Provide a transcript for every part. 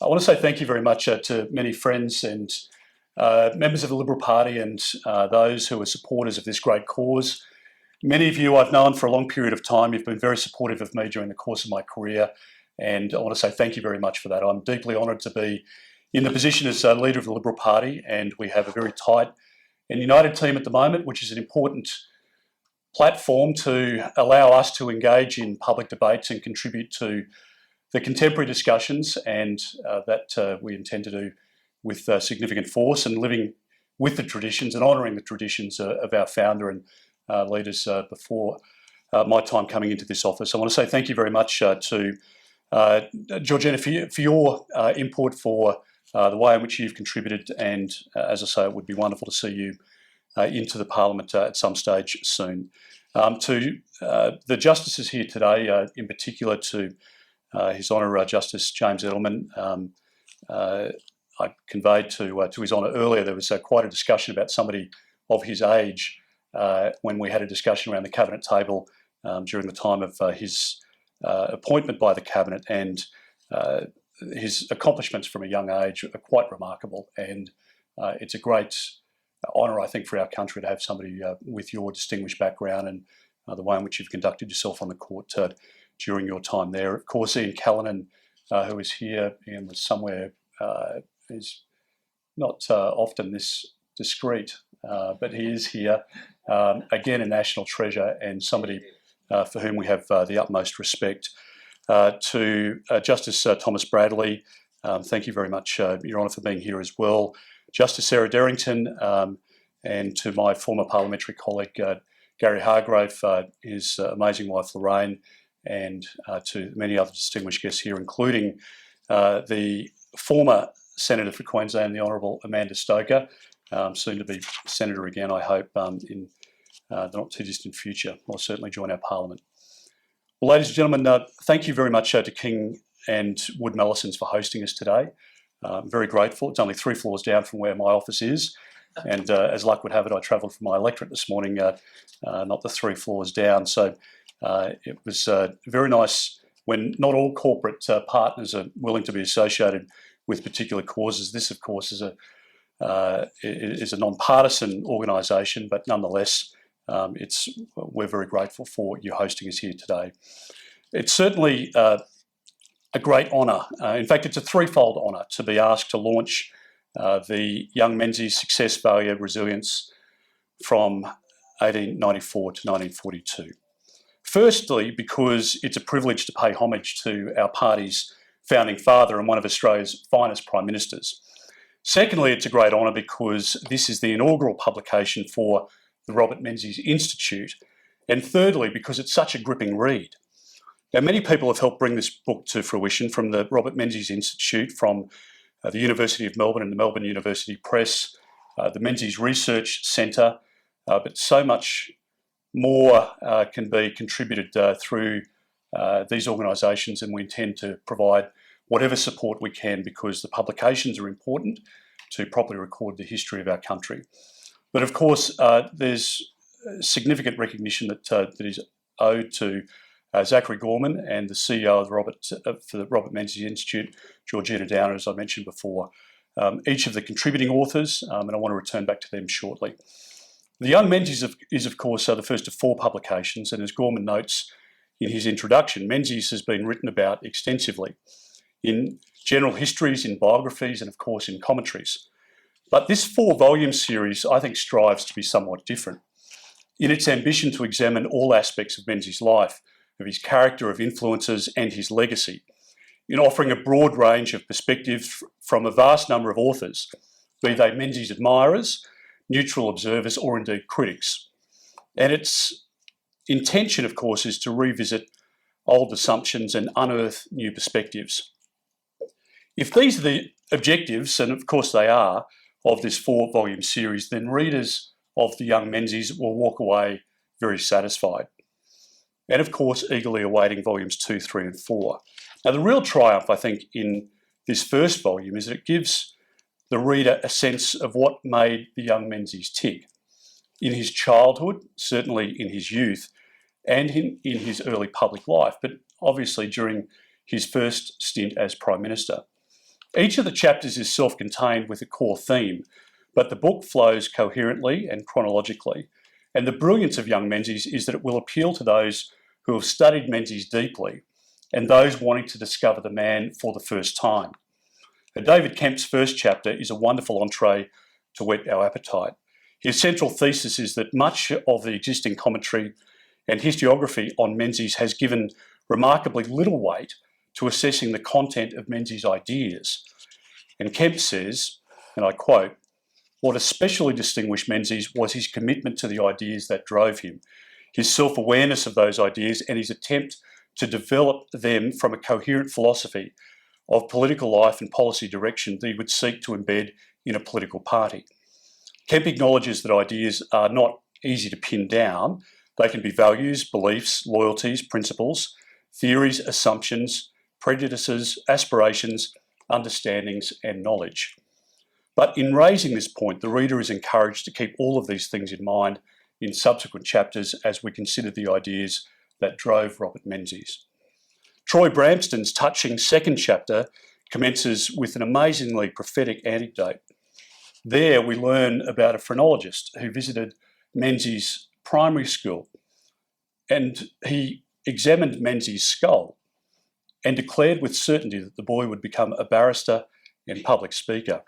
I want to say thank you very much to many friends and members of the Liberal Party and those who are supporters of this great cause. Many of you I've known for a long period of time. You've been very supportive of me during the course of my career, and I want to say thank you very much for that. I'm deeply honoured to be in the position as leader of the Liberal Party, and we have a very tight and united team at the moment, which is an important platform to allow us to engage in public debates and contribute to the contemporary discussions, and that we intend to do with significant force and living with the traditions and honouring the traditions of our founder and leaders before my time coming into this office. I want to say thank you very much to Georgina for your input, for the way in which you've contributed, and as I say, it would be wonderful to see you into the Parliament at some stage soon. To the justices here today, in particular to His Honour Justice James Edelman, I conveyed to His Honour earlier there was quite a discussion about somebody of his age when we had a discussion around the Cabinet table during the time of his appointment by the Cabinet, and his accomplishments from a young age are quite remarkable, and it's a great honour, I think, for our country to have somebody with your distinguished background and the way in which you've conducted yourself on the court during your time there. Of course, Ian Callanan, who is here, Ian was somewhere, is not often this discreet, but he is here. Again, a national treasure and somebody for whom we have the utmost respect. To Justice Thomas Bradley, thank you very much, Your Honour, for being here as well. Justice Sarah Derrington, and to my former parliamentary colleague Gary Hargrave, his amazing wife Lorraine, and to many other distinguished guests here, including the former Senator for Queensland, the Honourable Amanda Stoker, soon to be Senator again, I hope, in the not too distant future. Will certainly join our Parliament. Well, ladies and gentlemen, thank you very much to King and Wood Mallisons for hosting us today. I'm very grateful. It's only 3 floors down from where my office is, and as luck would have it, I travelled from my electorate this morning, not the 3 floors down. So it was very nice when not all corporate partners are willing to be associated with particular causes. This, of course, is a non-partisan organisation, but nonetheless, we're very grateful for you hosting us here today. It's certainly a great honour. In fact, it's a threefold honour to be asked to launch the Young Menzies Success Value Resilience from 1894 to 1942. Firstly, because it's a privilege to pay homage to our party's founding father and one of Australia's finest Prime Ministers. Secondly, it's a great honour because this is the inaugural publication for the Robert Menzies Institute. And thirdly, because it's such a gripping read. Now, many people have helped bring this book to fruition, from the Robert Menzies Institute, from the University of Melbourne and the Melbourne University Press, the Menzies Research Centre, but so much more can be contributed through these organisations, and we intend to provide whatever support we can, because the publications are important to properly record the history of our country. But of course, there's significant recognition that is owed to Zachary Gorman and the CEO of for the Robert Menzies Institute, Georgina Downer, as I mentioned before, each of the contributing authors, and I want to return back to them shortly. The Young Menzies is, of course, the first of 4 publications, and as Gorman notes in his introduction, Menzies has been written about extensively in general histories, in biographies, and of course in commentaries. But this 4-volume series, I think, strives to be somewhat different in its ambition to examine all aspects of Menzies' life, of his character, of influences, and his legacy, in offering a broad range of perspectives from a vast number of authors, be they Menzies admirers, neutral observers, or indeed critics. And its intention, of course, is to revisit old assumptions and unearth new perspectives. If these are the objectives, and of course they are, of this 4-volume series, then readers of the Young Menzies will walk away very satisfied, and of course eagerly awaiting volumes 2, 3 and 4. Now, the real triumph, I think, in this first volume is that it gives the reader a sense of what made the young Menzies tick in his childhood, certainly in his youth, and in his early public life, but obviously during his first stint as Prime Minister. Each of the chapters is self-contained with a core theme, but the book flows coherently and chronologically. And the brilliance of young Menzies is that it will appeal to those who have studied Menzies deeply and those wanting to discover the man for the first time. David Kemp's first chapter is a wonderful entree to whet our appetite. His central thesis is that much of the existing commentary and historiography on Menzies has given remarkably little weight to assessing the content of Menzies' ideas. And Kemp says, and I quote, "What especially distinguished Menzies was his commitment to the ideas that drove him, his self-awareness of those ideas and his attempt to develop them from a coherent philosophy of political life and policy direction that he would seek to embed in a political party." Kemp acknowledges that ideas are not easy to pin down. They can be values, beliefs, loyalties, principles, theories, assumptions, prejudices, aspirations, understandings, and knowledge. But in raising this point, the reader is encouraged to keep all of these things in mind in subsequent chapters as we consider the ideas that drove Robert Menzies. Troy Bramston's touching second chapter commences with an amazingly prophetic anecdote. There we learn about a phrenologist who visited Menzies' primary school, and he examined Menzies' skull and declared with certainty that the boy would become a barrister and public speaker.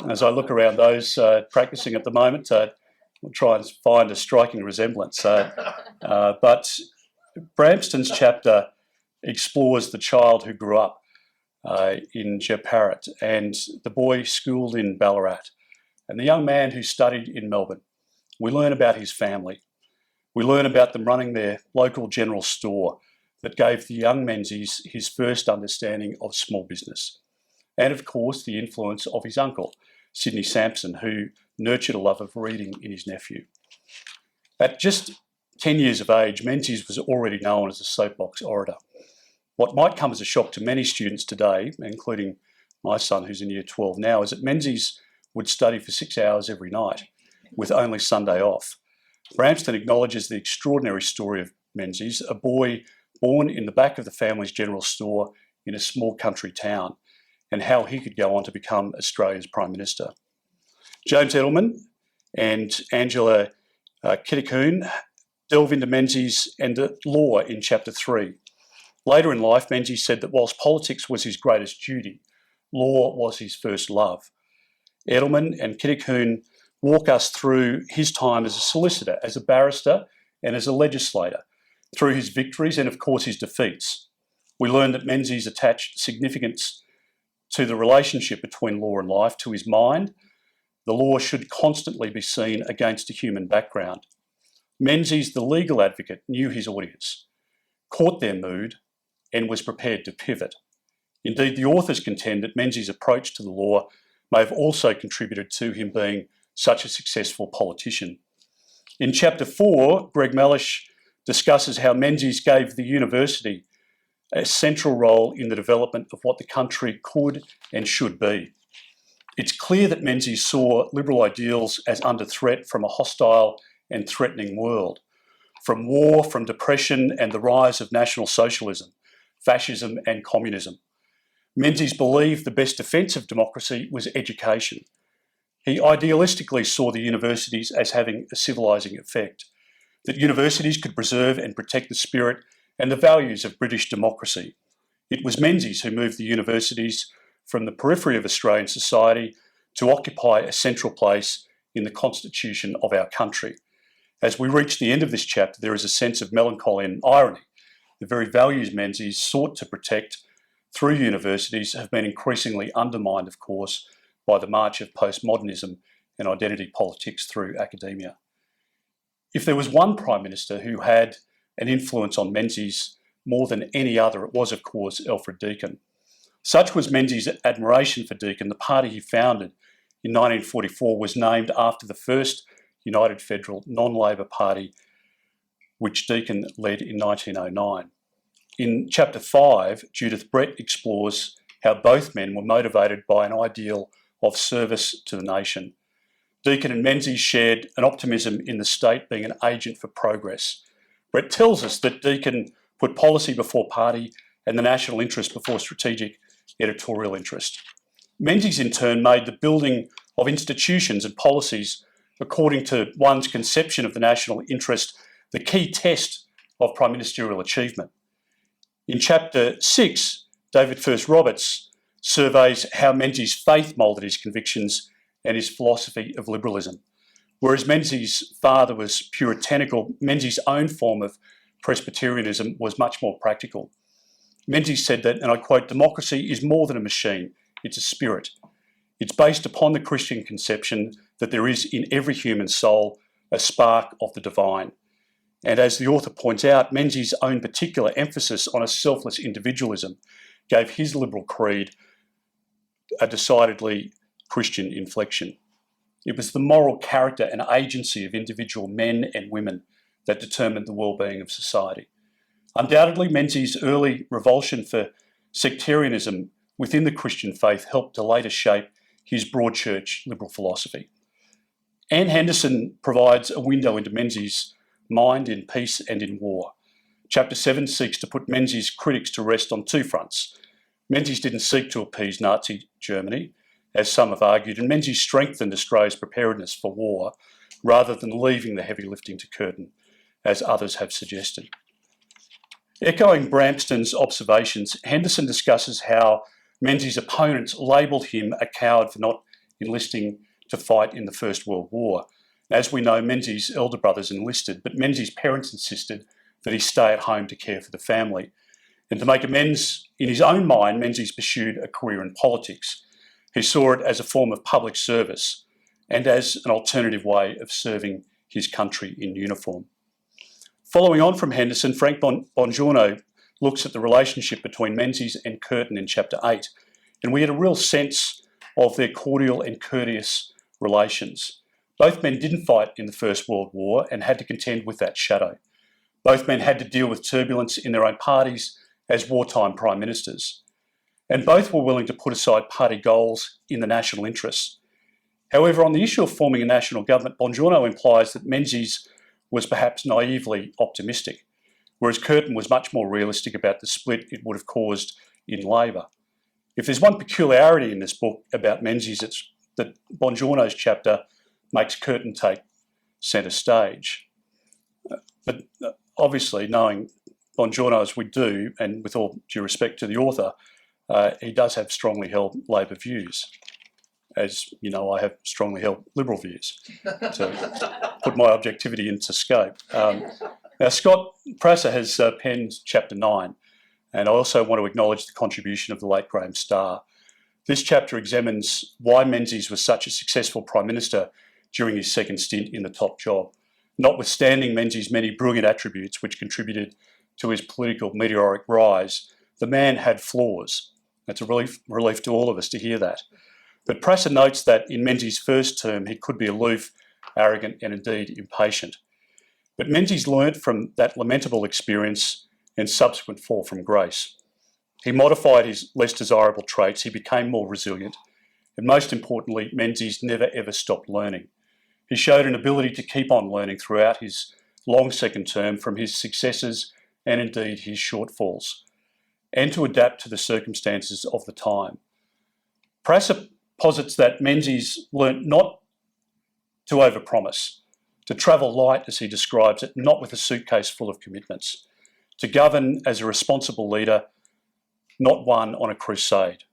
As I look around those practicing at the moment, we'll try and find a striking resemblance. But Bramston's chapter explores the child who grew up in Jeparat and the boy schooled in Ballarat and the young man who studied in Melbourne. We learn about his family. We learn about them running their local general store that gave the young Menzies his first understanding of small business. And of course, the influence of his uncle, Sydney Sampson, who nurtured a love of reading in his nephew. At just 10 years of age, Menzies was already known as a soapbox orator. What might come as a shock to many students today, including my son who's in year 12 now, is that Menzies would study for 6 hours every night with only Sunday off. Bramston acknowledges the extraordinary story of Menzies, a boy born in the back of the family's general store in a small country town, and how he could go on to become Australia's Prime Minister. James Edelman and Angela Kitticoon delve into Menzies and the law in Chapter 3. Later in life, Menzies said that whilst politics was his greatest duty, law was his first love. Edelman and Kitticoon walk us through his time as a solicitor, as a barrister, and as a legislator, through his victories and, of course, his defeats. We learn that Menzies attached significance to the relationship between law and life. To his mind, the law should constantly be seen against a human background. Menzies, the legal advocate, knew his audience, caught their mood, and was prepared to pivot. Indeed, the authors contend that Menzies' approach to the law may have also contributed to him being such a successful politician. In Chapter 4, Greg Mellish discusses how Menzies gave the university a central role in the development of what the country could and should be. It's clear that Menzies saw liberal ideals as under threat from a hostile and threatening world, from war, from depression and the rise of National Socialism, fascism and communism. Menzies believed the best defence of democracy was education. He idealistically saw the universities as having a civilising effect, that universities could preserve and protect the spirit and the values of British democracy. It was Menzies who moved the universities from the periphery of Australian society to occupy a central place in the constitution of our country. As we reach the end of this chapter, there is a sense of melancholy and irony. The very values Menzies sought to protect through universities have been increasingly undermined, of course, by the march of postmodernism and identity politics through academia. If there was one Prime Minister who had an influence on Menzies more than any other, it was, of course, Alfred Deakin. Such was Menzies' admiration for Deakin. The party he founded in 1944 was named after the first United Federal non-Labor Party, which Deakin led in 1909. In Chapter 5, Judith Brett explores how both men were motivated by an ideal of service to the nation. Deakin and Menzies shared an optimism in the state being an agent for progress. Brett tells us that Deakin put policy before party and the national interest before strategic editorial interest. Menzies, in turn, made the building of institutions and policies according to one's conception of the national interest the key test of prime ministerial achievement. In chapter 6, David First Roberts surveys how Menzies' faith moulded his convictions and his philosophy of liberalism. Whereas Menzies' father was puritanical, Menzies' own form of Presbyterianism was much more practical. Menzies said that, and I quote, "Democracy is more than a machine, it's a spirit. It's based upon the Christian conception that there is in every human soul a spark of the divine." And as the author points out, Menzies' own particular emphasis on a selfless individualism gave his liberal creed a decidedly Christian inflection. It was the moral character and agency of individual men and women that determined the well-being of society. Undoubtedly, Menzies' early revulsion for sectarianism within the Christian faith helped to later shape his broad church liberal philosophy. Anne Henderson provides a window into Menzies' mind in peace and in war. Chapter 7 seeks to put Menzies' critics to rest on two fronts. Menzies didn't seek to appease Nazi Germany, as some have argued, and Menzies strengthened Australia's preparedness for war rather than leaving the heavy lifting to Curtin, as others have suggested. Echoing Brampston's observations, Henderson discusses how Menzies' opponents labelled him a coward for not enlisting to fight in the First World War. As we know, Menzies' elder brothers enlisted, but Menzies' parents insisted that he stay at home to care for the family. And to make amends, in his own mind, Menzies pursued a career in politics. He saw it as a form of public service and as an alternative way of serving his country in uniform. Following on from Henderson, Frank Bongiorno looks at the relationship between Menzies and Curtin in chapter 8, and we get a real sense of their cordial and courteous relations. Both men didn't fight in the First World War and had to contend with that shadow. Both men had to deal with turbulence in their own parties as wartime prime ministers. And both were willing to put aside party goals in the national interests. However, on the issue of forming a national government, Bongiorno implies that Menzies was perhaps naively optimistic, whereas Curtin was much more realistic about the split it would have caused in Labor. If there's one peculiarity in this book about Menzies, it's that Bongiorno's chapter makes Curtin take centre stage. But obviously, knowing Bongiorno as we do, and with all due respect to the author, he does have strongly held Labor views. As you know, I have strongly held Liberal views, to put my objectivity into scope. Now, Scott Prasser has penned chapter 9, and I also want to acknowledge the contribution of the late Graham Starr. This chapter examines why Menzies was such a successful Prime Minister during his second stint in the top job, notwithstanding Menzies' many brilliant attributes which contributed to his political meteoric rise. The man had flaws. It's a relief to all of us to hear that. But Prasser notes that in Menzies' first term, he could be aloof, arrogant, and indeed impatient. But Menzies learnt from that lamentable experience and subsequent fall from grace. He modified his less desirable traits, he became more resilient, and most importantly, Menzies never ever stopped learning. He showed an ability to keep on learning throughout his long second term from his successes and indeed his shortfalls, and to adapt to the circumstances of the time. Prasser posits that Menzies learnt not to overpromise, to travel light, as he describes it, not with a suitcase full of commitments, to govern as a responsible leader, not one on a crusade,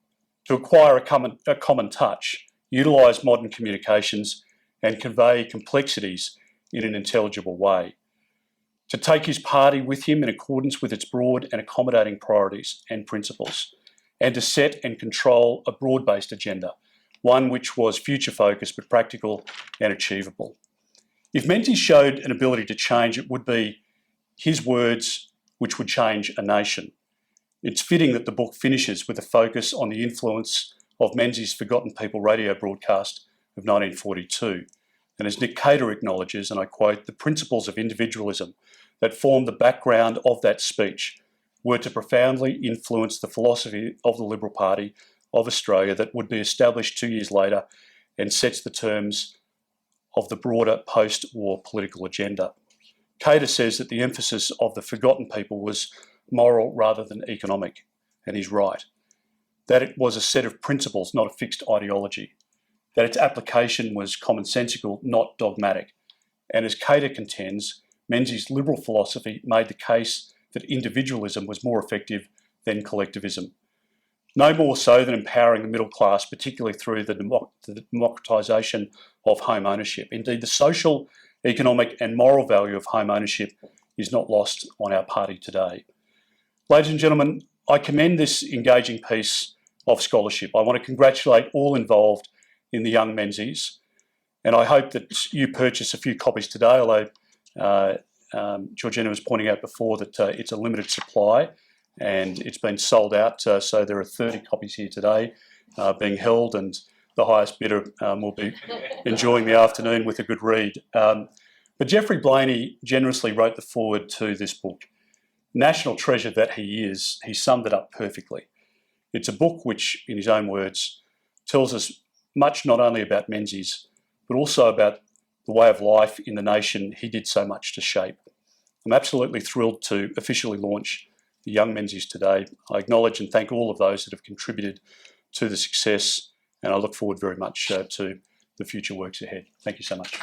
to acquire a common touch, utilise modern communications and convey complexities in an intelligible way, to take his party with him in accordance with its broad and accommodating priorities and principles, and to set and control a broad-based agenda, one which was future-focused but practical and achievable. If Menzies showed an ability to change, it would be his words which would change a nation. It's fitting that the book finishes with a focus on the influence of Menzies' Forgotten People radio broadcast of 1942. And as Nick Cater acknowledges, and I quote, "The principles of individualism that formed the background of that speech were to profoundly influence the philosophy of the Liberal Party of Australia that would be established 2 years later and sets the terms of the broader post-war political agenda." Cater says that the emphasis of the Forgotten People was moral rather than economic, and he's right. that it was a set of principles, not a fixed ideology, that its application was commonsensical, not dogmatic. And as Cater contends, Menzies' liberal philosophy made the case that individualism was more effective than collectivism. No more so than empowering the middle class, particularly through the democratisation of home ownership. Indeed, the social, economic and moral value of home ownership is not lost on our party today. Ladies and gentlemen, I commend this engaging piece of scholarship. I want to congratulate all involved in the young Menzies, and I hope that you purchase a few copies today, although Georgina was pointing out before that it's a limited supply and it's been sold out, so there are 30 copies here today being held, and the highest bidder will be enjoying the afternoon with a good read. But Geoffrey Blaney generously wrote the foreword to this book. National treasure that he is, he summed it up perfectly. It's a book which, in his own words, tells us much not only about Menzies, but also about the way of life in the nation he did so much to shape. I'm absolutely thrilled to officially launch the Young Menzies today. I acknowledge and thank all of those that have contributed to the success, and I look forward very much to the future works ahead. Thank you so much.